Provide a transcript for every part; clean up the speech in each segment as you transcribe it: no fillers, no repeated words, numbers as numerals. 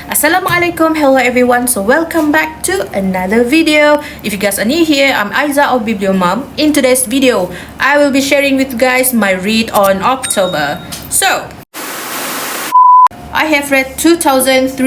Assalamualaikum, hello everyone. So welcome back to another video. If you guys are new here, I'm Aiza of Biblio Mom. In today's video, I will be sharing with you guys my read on October. So I have read 2,325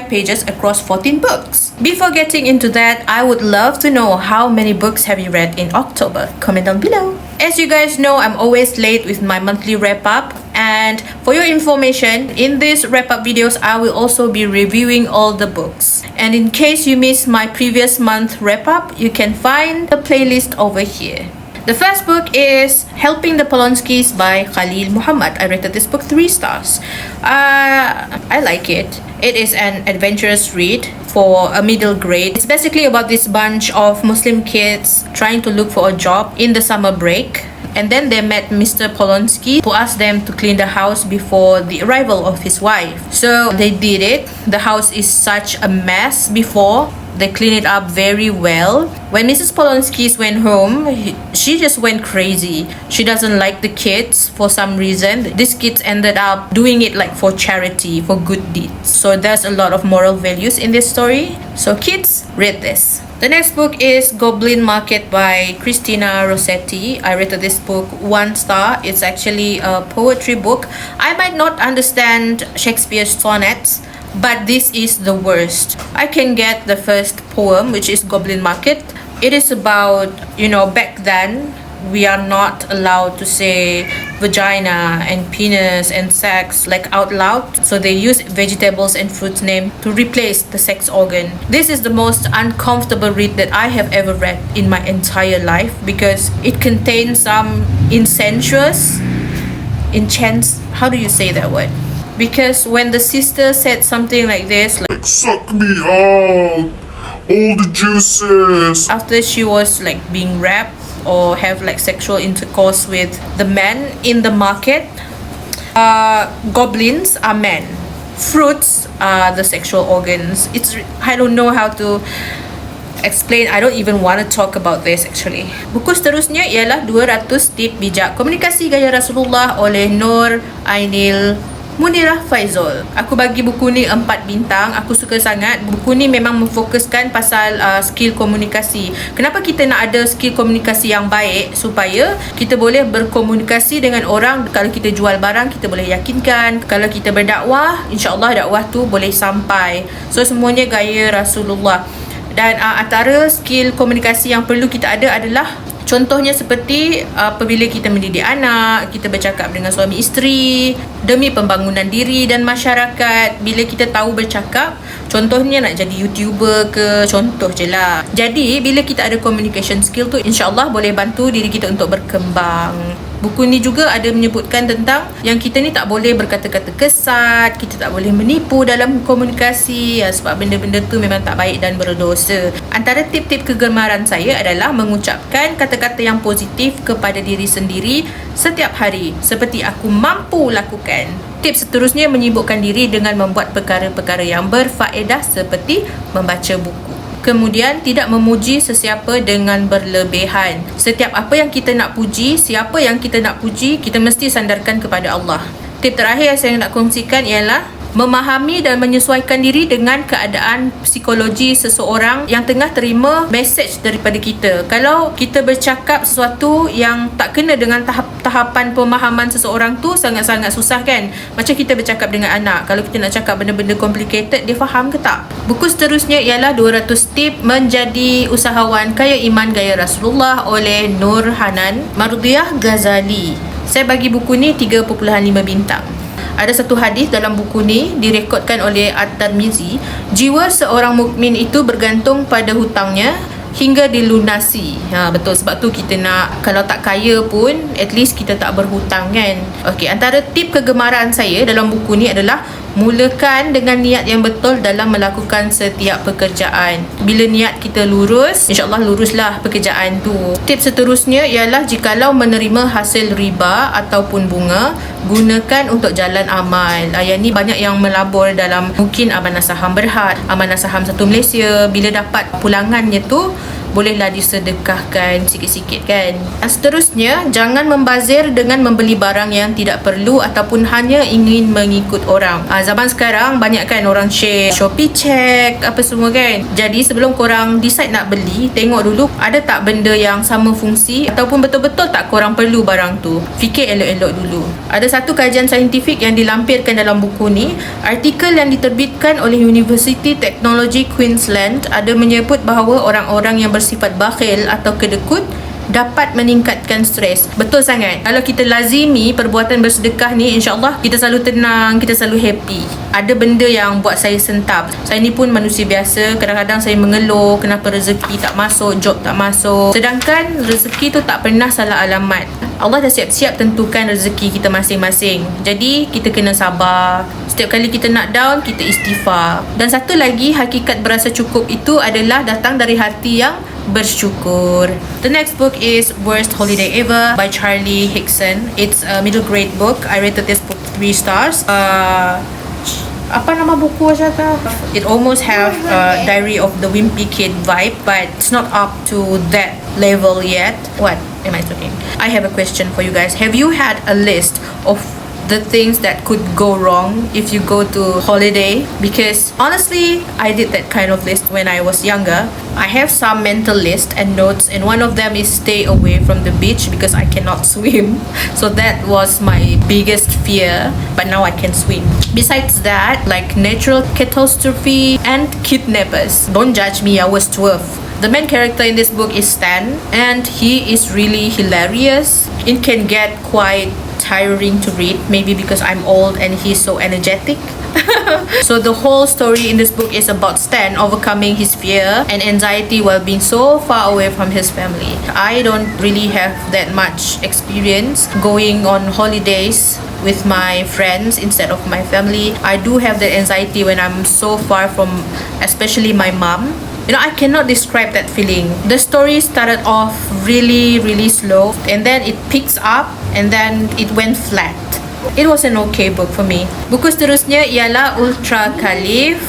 pages across 14 books. Before getting into that, I would love to know how many books have you read in October? Comment down below. As you guys know, I'm always late with my monthly wrap-up. And for your information, in these wrap-up videos, I will also be reviewing all the books. And in case you missed my previous month wrap-up, you can find the playlist over here. The first book is Helping the Polonskys by Khalil Muhammad. I rated this book 3 stars. I like it. It is an adventurous read for a middle grade. It's basically about this bunch of Muslim kids trying to look for a job in the summer break. And then they met Mr. Polonsky, who asked them to clean the house before the arrival of his wife. So they did it. The house is such a mess before. They cleaned it up very well. When Mrs. Polonskys went home, she just went crazy. She doesn't like the kids for some reason. These kids ended up doing it like for charity, for good deeds. So there's a lot of moral values in this story. So kids, read this. The next book is Goblin Market by Christina Rossetti. I rated this book 1 star. It's actually a poetry book. I might not understand Shakespeare's sonnets, but this is the worst. I can get the first poem, which is Goblin Market. It is about, back then, we are not allowed to say vagina and penis and sex like out loud. So they use vegetables and fruits name to replace the sex organ. This is the most uncomfortable read that I have ever read in my entire life because it contains some how do you say that word? Because when the sister said something like this, like suck me out, all the juices, after she was like being raped or have like sexual intercourse with the men in the market, goblins are men, fruits are the sexual organs. I don't know how to explain. I don't even want to talk about this actually. Buku seterusnya ialah 200 tip bijak komunikasi gaya Rasulullah oleh Noor, Ainil, Munirah, Faizol. Aku bagi buku ni 4 bintang. Aku suka sangat. Buku ni memang memfokuskan pasal skill komunikasi. Kenapa kita nak ada skill komunikasi yang baik? Supaya kita boleh berkomunikasi dengan orang. Kalau kita jual barang, kita boleh yakinkan. Kalau kita berdakwah, insyaAllah dakwah tu boleh sampai. So semuanya gaya Rasulullah. Dan antara skill komunikasi yang perlu kita ada adalah, contohnya seperti apabila kita mendidik anak, kita bercakap dengan suami isteri demi pembangunan diri dan masyarakat. Bila kita tahu bercakap, contohnya nak jadi YouTuber ke, contoh je lah. Jadi bila kita ada communication skill tu, insyaAllah boleh bantu diri kita untuk berkembang. Buku ni juga ada menyebutkan tentang yang kita ni tak boleh berkata-kata kesat, kita tak boleh menipu dalam komunikasi sebab benda-benda tu memang tak baik dan berdosa. Antara tip-tip kegemaran saya adalah mengucapkan kata-kata yang positif kepada diri sendiri setiap hari seperti aku mampu lakukan. Tips seterusnya menyibukkan diri dengan membuat perkara-perkara yang berfaedah seperti membaca buku. Kemudian tidak memuji sesiapa dengan berlebihan. Setiap apa yang kita nak puji, siapa yang kita nak puji, kita mesti sandarkan kepada Allah. Tip terakhir yang saya nak kongsikan ialah memahami dan menyesuaikan diri dengan keadaan psikologi seseorang yang tengah terima mesej daripada kita. Kalau kita bercakap sesuatu yang tak kena dengan tahapan pemahaman seseorang tu, sangat-sangat susah kan? Macam kita bercakap dengan anak, kalau kita nak cakap benda-benda complicated, dia faham ke tak? Buku seterusnya ialah 200 tip menjadi usahawan kaya iman gaya Rasulullah oleh Noor, Hanan, Ghazali. Saya bagi buku ni 3.5 bintang. Ada satu hadis dalam buku ni direkodkan oleh At-Tirmizi. Jiwa seorang mukmin itu bergantung pada hutangnya hingga dilunasi. Betul, sebab tu kita nak, kalau tak kaya pun at least kita tak berhutang kan. Okey, antara tip kegemaran saya dalam buku ni adalah mulakan dengan niat yang betul dalam melakukan setiap pekerjaan. Bila niat kita lurus, insyaAllah luruslah pekerjaan tu. Tips seterusnya ialah jikalau menerima hasil riba ataupun bunga, gunakan untuk jalan amal. Yang ni banyak yang melabur dalam mungkin amanah saham Berhad, amanah saham Satu Malaysia. Bila dapat pulangannya tu, bolehlah disedekahkan sikit-sikit kan. Dan seterusnya, jangan membazir dengan membeli barang yang tidak perlu ataupun hanya ingin mengikut orang. Zaman sekarang banyak kan orang share Shopee check apa semua kan. Jadi sebelum korang decide nak beli, tengok dulu ada tak benda yang sama fungsi ataupun betul-betul tak korang perlu barang tu. Fikir elok-elok dulu. Ada satu kajian saintifik yang dilampirkan dalam buku ni. Artikel yang diterbitkan oleh Universiti Teknologi Queensland ada menyebut bahawa orang-orang yang bersifat bakhil atau kedekut dapat meningkatkan stres. Betul sangat. Kalau kita lazimi perbuatan bersedekah ni, insyaAllah kita selalu tenang, kita selalu happy. Ada benda yang buat saya sentap. Saya ni pun manusia biasa. Kadang-kadang saya mengeluh kenapa rezeki tak masuk, job tak masuk. Sedangkan rezeki tu tak pernah salah alamat. Allah dah siap-siap tentukan rezeki kita masing-masing. Jadi kita kena sabar. Setiap kali kita nak down, kita istighfar. Dan satu lagi, hakikat berasa cukup itu adalah datang dari hati yang bersyukur. The next book is Worst.Holiday.Ever by Charlie Higson. It's a middle grade book. I rated this book 3 stars. Apa nama buku Asyaka? It almost have a Diary of the Wimpy Kid vibe, but it's not up to that level yet. What am I talking? I have a question for you guys. Have you had a list of the things that could go wrong if you go to holiday? Because honestly, I did that kind of list when I was younger. I have some mental list and notes, and one of them is stay away from the beach because I cannot swim. So that was my biggest fear, but now I can swim. Besides that, like natural catastrophe and kidnappers. Don't judge me, I was 12. The main character in this book is Stan, and he is really hilarious. It can get quite tiring to read, maybe because I'm old and he's so energetic. So the whole story in this book is about Stan overcoming his fear and anxiety while being so far away from his family. I don't really have that much experience going on holidays with my friends instead of my family. I do have that anxiety when I'm so far from especially my mom. You know, I cannot describe that feeling. The story started off really slow, and then it picks up, and then it went flat. It was an okay book for me. Buku seterusnya ialah Ultra Qhalif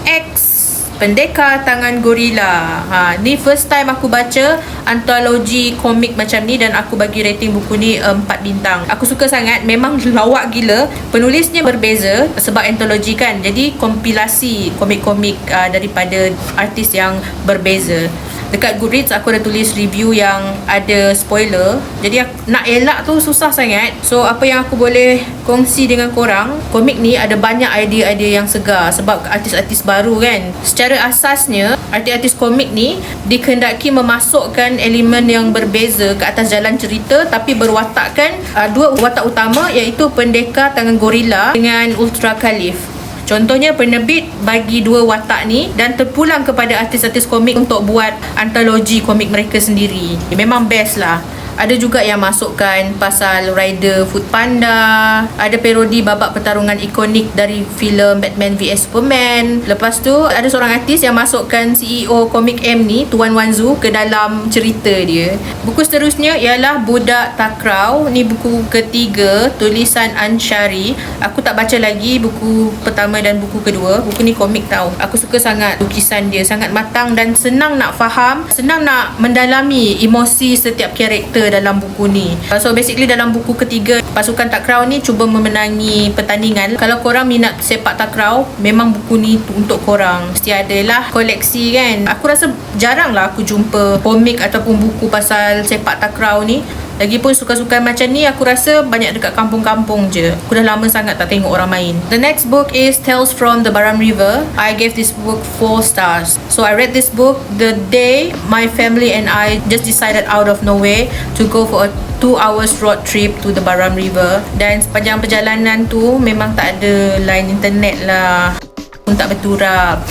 X Pendekar Tangan Gorila. Ni first time aku baca antologi komik macam ni, dan aku bagi rating buku ni 4 bintang. Aku suka sangat, memang lawak gila. Penulisnya berbeza sebab antologi kan, jadi kompilasi komik-komik daripada artis yang berbeza. Dekat Goodreads aku ada tulis review yang ada spoiler, jadi nak elak tu susah sangat. So apa yang aku boleh kongsi dengan korang, komik ni ada banyak idea-idea yang segar sebab artis-artis baru kan. Secara asasnya, artis-artis komik ni dikehendaki memasukkan elemen yang berbeza ke atas jalan cerita, tapi berwatakkan dua watak utama, iaitu Pendekar Tangan Gorila dengan Ultra Qhalif. Contohnya penerbit bagi dua watak ni dan terpulang kepada artis-artis komik untuk buat antologi komik mereka sendiri. Memang best lah. Ada juga yang masukkan pasal rider Food Panda. Ada parodi babak pertarungan ikonik dari filem Batman vs Superman. Lepas tu ada seorang artis yang masukkan CEO Komik-M ni, Tuan Wanzu, ke dalam cerita dia. Buku seterusnya ialah Budak Takraw. Ni buku ketiga tulisan Anshari. Aku tak baca lagi buku pertama dan buku kedua. Buku ni komik tau. Aku suka sangat lukisan dia, sangat matang dan senang nak faham, senang nak mendalami emosi setiap karakter dalam buku ni. So basically dalam buku ketiga, pasukan Takraw ni cuba memenangi pertandingan. Kalau korang minat sepak takraw, memang buku ni untuk korang. Mesti adalah koleksi kan. Aku rasa jarang lah aku jumpa komik ataupun buku pasal sepak takraw ni. Lagipun suka-suka macam ni aku rasa banyak dekat kampung-kampung je. Aku dah lama sangat tak tengok orang main. The next book is Tales from the Baram River. I gave this book 4 stars. So I read this book the day my family and I just decided out of nowhere to go for a 2 hours road trip to the Baram River. Dan sepanjang perjalanan tu memang tak ada line internet lah, pun tak berturap.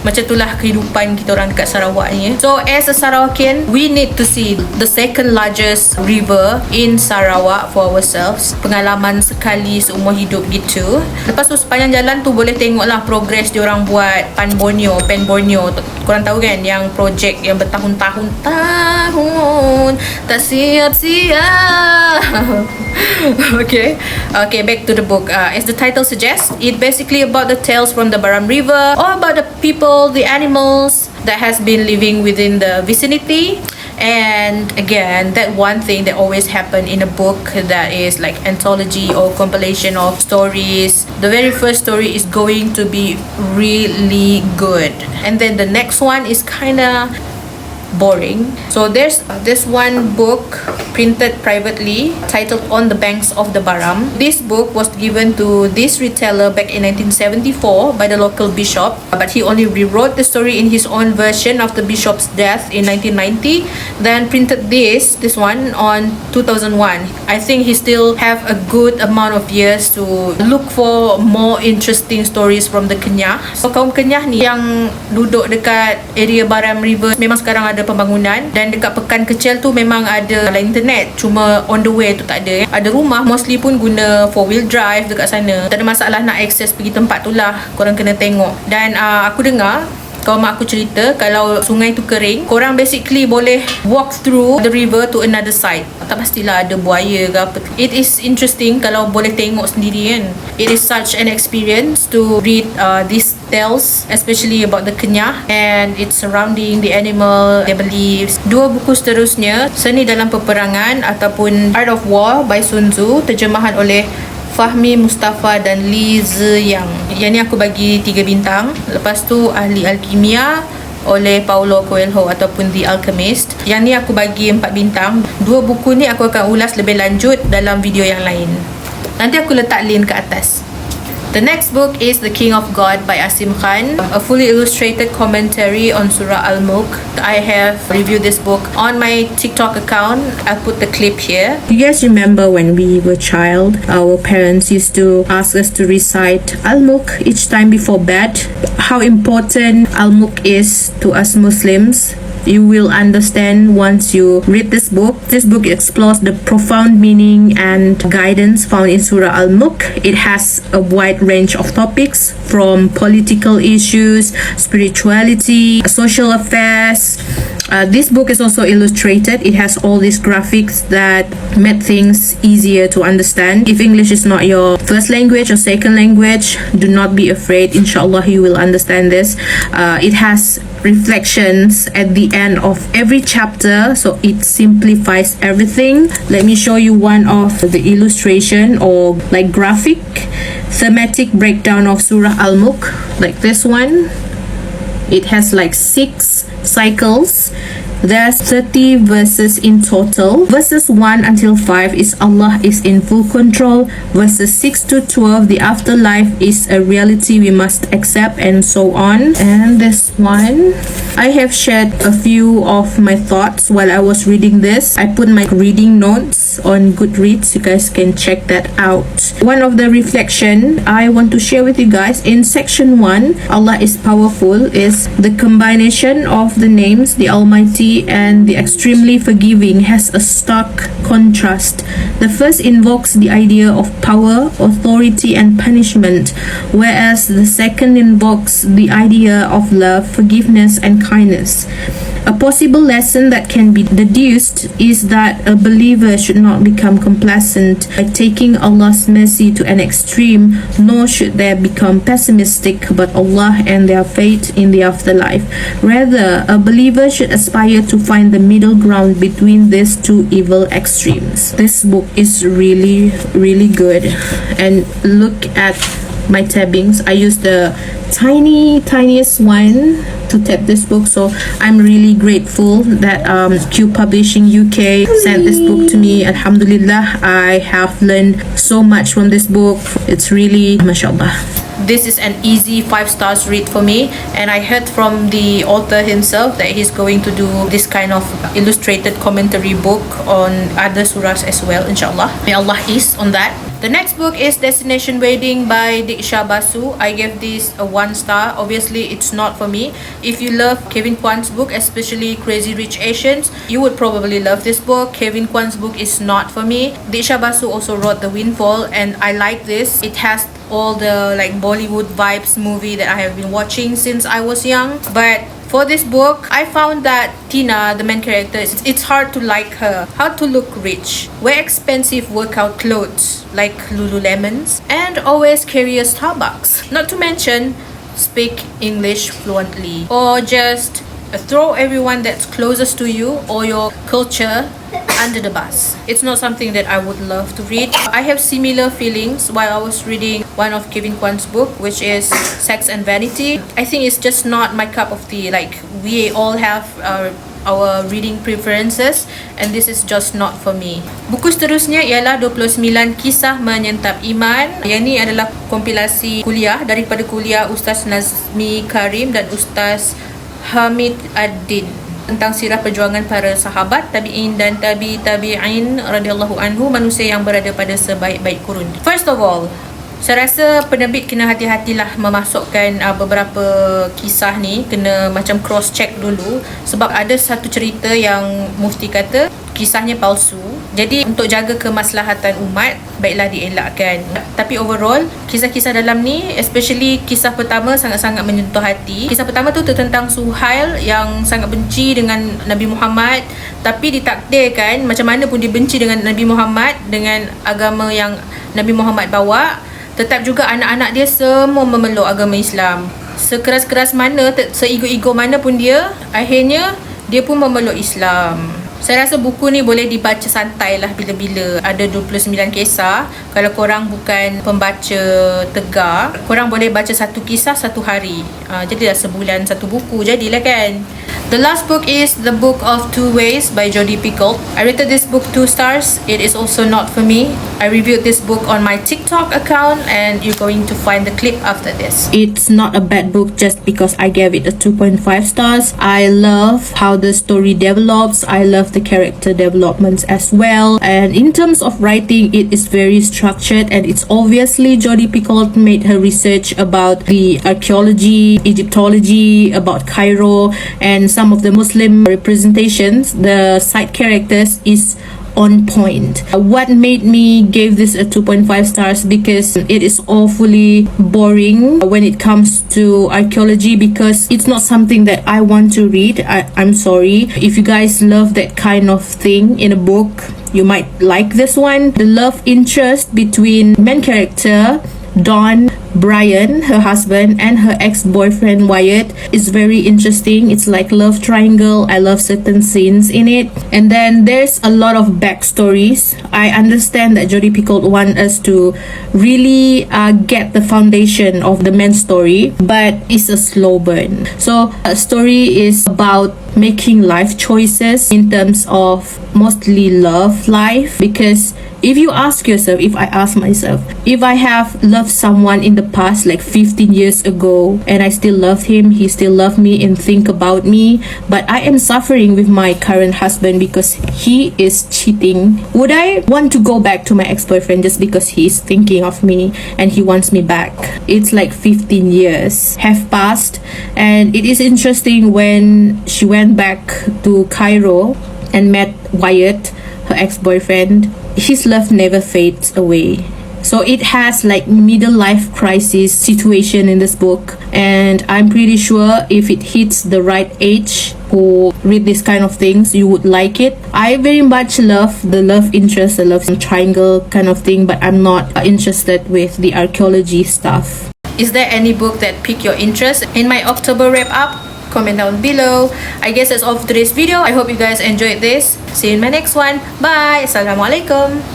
Macam itulah kehidupan kita orang dekat Sarawak ni. So as a Sarawakian, we need to see the second largest river in Sarawak for ourselves. Pengalaman sekali seumur hidup gitu. Lepas tu sepanjang jalan tu boleh tengok lah progress diorang buat Pan Borneo. Korang tahu kan yang projek yang bertahun-tahun tak siap-siap. Okay, back to the book. As the title suggests, it basically about the tales from the Baram River, or about the people, the animals, that has been living within the vicinity. And again, that one thing that always happen in a book that is like anthology or compilation of stories, the very first story is going to be really good, and then the next one is kind of boring. So there's this one book printed privately titled On the Banks of the Baram. This book was given to this retailer back in 1974 by the local bishop, but he only rewrote the story in his own version after bishop's death in 1990, then printed this one on 2001. I think he still have a good amount of years to look for more interesting stories from the Kenyah. So kaum Kenyah ni yang duduk dekat area Baram River, memang sekarang ada pembangunan, dan dekat pekan kecil tu memang ada internet, cuma on the way tu tak ada. Ada rumah mostly pun guna 4-wheel drive dekat sana. Tak ada masalah nak access pergi tempat tu lah, korang kena tengok. Dan aku dengar kalau mak aku cerita, kalau sungai tu kering, korang basically boleh walk through the river to another side. Tak pastilah ada buaya ke apa. It is interesting kalau boleh tengok sendiri kan. It is such an experience to read these tales, especially about the Kenyah and its surrounding, the animal, their beliefs. Dua buku seterusnya, Seni Dalam Peperangan ataupun Art of War by Sun Tzu, terjemahan oleh Fahmi Mustafa dan Li Ziyang. Yang ni aku bagi 3 bintang. Lepas tu Ahli Alkimia oleh Paulo Coelho ataupun The Alchemist. Yang ni aku bagi 4 bintang. Dua buku ni aku akan ulas lebih lanjut dalam video yang lain. Nanti aku letak link ke atas. The next book is The King of God by Asim Khan, a fully illustrated commentary on Surah Al-Mulk. I have reviewed this book on my TikTok account. I'll put the clip here. You guys remember when we were child, our parents used to ask us to recite Al-Mulk each time before bed. How important Al-Mulk is to us Muslims, you will understand once you read this book. This book explores the profound meaning and guidance found in Surah Al-Mulk. It has a wide range of topics from political issues, spirituality, social affairs. This book is also illustrated. It has all these graphics that make things easier to understand. If English is not your first language or second language, do not be afraid. Inshallah, you will understand this. It has reflections at the end of every chapter, so it simplifies everything. Let me show you one of the illustration or like graphic thematic breakdown of Surah Al-Mulk, like this one. It has like 6 cycles. There's 30 verses in total. Verses 1 until 5 is Allah is in full control. Verses 6 to 12, the afterlife is a reality we must accept, and so on. And this one, I have shared a few of my thoughts while I was reading this. I put my reading notes on Goodreads. You guys can check that out. One of the reflection I want to share with you guys in section 1, Allah is powerful, is the combination of the names, the Almighty and the extremely forgiving, has a stark contrast. The first invokes the idea of power, authority and punishment, whereas the second invokes the idea of love, forgiveness and kindness. A possible lesson that can be deduced is that a believer should not become complacent by taking Allah's mercy to an extreme, nor should they become pessimistic about Allah and their fate in the afterlife. Rather, a believer should aspire to find the middle ground between these two evil extremes. This book is really, really good. And look at my tabbings. I use the tiniest one to tab this book, so I'm really grateful that Q Publishing UK sent this book to me. Alhamdulillah, I have learned so much from this book. It's really mashallah. This is an easy 5 stars read for me, and I heard from the author himself that he's going to do this kind of illustrated commentary book on other surahs as well, inshallah. May Allah ease on that. The next book is Destination Wedding by Diksha Basu. I gave this a 1 star. Obviously, it's not for me. If you love Kevin Kwan's book, especially Crazy Rich Asians, you would probably love this book. Kevin Kwan's book is not for me. Diksha Basu also wrote The Windfall, and I like this. It has all the like Bollywood vibes movie that I have been watching since I was young. But for this book, I found that Tina, the main character, it's hard to like her. How to look rich, wear expensive workout clothes like Lululemons, and always carry a Starbucks. Not to mention speak English fluently, or just throw everyone that's closest to you or your culture under the bus. It's not something that I would love to read. I have similar feelings while I was reading one of Kevin Kwan's book, which is Sex and Vanity. I think it's just not my cup of tea. Like, we all have our reading preferences, and this is just not for me. Buku seterusnya ialah 29 Kisah Menyentap Iman. Yang ni adalah kompilasi kuliah daripada kuliah Ustaz Nazmi Karim dan Ustaz Hamid Ad-Din tentang sirah perjuangan para sahabat, tabi'in dan tabi'in radhiyallahu anhu, manusia yang berada pada sebaik-baik kurun. First of all, saya rasa penerbit kena hati-hatilah memasukkan beberapa kisah ni, kena macam cross check dulu, sebab ada satu cerita yang mufti kata kisahnya palsu. Jadi untuk jaga kemaslahatan umat, baiklah dielakkan. Tapi overall, kisah-kisah dalam ni, especially kisah pertama, sangat-sangat menyentuh hati. Kisah pertama tu tentang Suhail yang sangat benci dengan Nabi Muhammad, tapi ditakdirkan macam mana pun dia benci dengan Nabi Muhammad, dengan agama yang Nabi Muhammad bawa, tetap juga anak-anak dia semua memeluk agama Islam. Sekeras-keras mana, seigo-igo mana pun dia, akhirnya dia pun memeluk Islam. Saya rasa buku ni boleh dibaca santai lah bila-bila. Ada 29 kisah. Kalau korang bukan pembaca tegar, korang boleh baca satu kisah satu hari. Jadilah sebulan satu buku, jadilah kan. The last book is The Book of Two Ways by Jodi Picoult. I rated this book 2 stars. It is also not for me. I reviewed this book on my TikTok account, and you're going to find the clip after this. It's not a bad book just because I gave it a 2.5 stars. I love how the story develops. I love the character developments as well. And in terms of writing, it is very structured, and it's obviously Jodi Picoult made her research about the archaeology, Egyptology, about Cairo, and some of the Muslim representations. The side characters is on point. What made me give this a 2.5 stars, because it is awfully boring when it comes to archaeology, because it's not something that I want to read. I'm sorry. If you guys love that kind of thing in a book, you might like this one. The love interest between main character Dawn, Brian, her husband, and her ex-boyfriend Wyatt is very interesting. It's like love triangle. I love certain scenes in it. And then there's a lot of backstories. I understand that Jodi Picoult want us to really get the foundation of the main story, but it's a slow burn. So a story is about making life choices in terms of mostly love life, because if you ask yourself, if I ask myself, if I have loved someone in the past, like 15 years ago, and I still love him, he still love me and think about me, but I am suffering with my current husband because he is cheating, would I want to go back to my ex-boyfriend just because he is thinking of me and he wants me back? It's like 15 years have passed, and it is interesting when she went back to Cairo and met Wyatt, her ex-boyfriend. His love never fades away. So it has like middle life crisis situation in this book, and I'm pretty sure if it hits the right age who read this kind of things, you would like it. I very much love the love interest, the love triangle kind of thing, but I'm not interested with the archaeology stuff. Is there any book that piqued your interest? In my October wrap up, comment down below. I guess that's all for today's video. I hope you guys enjoyed this. See you in my next one. Bye. Assalamualaikum.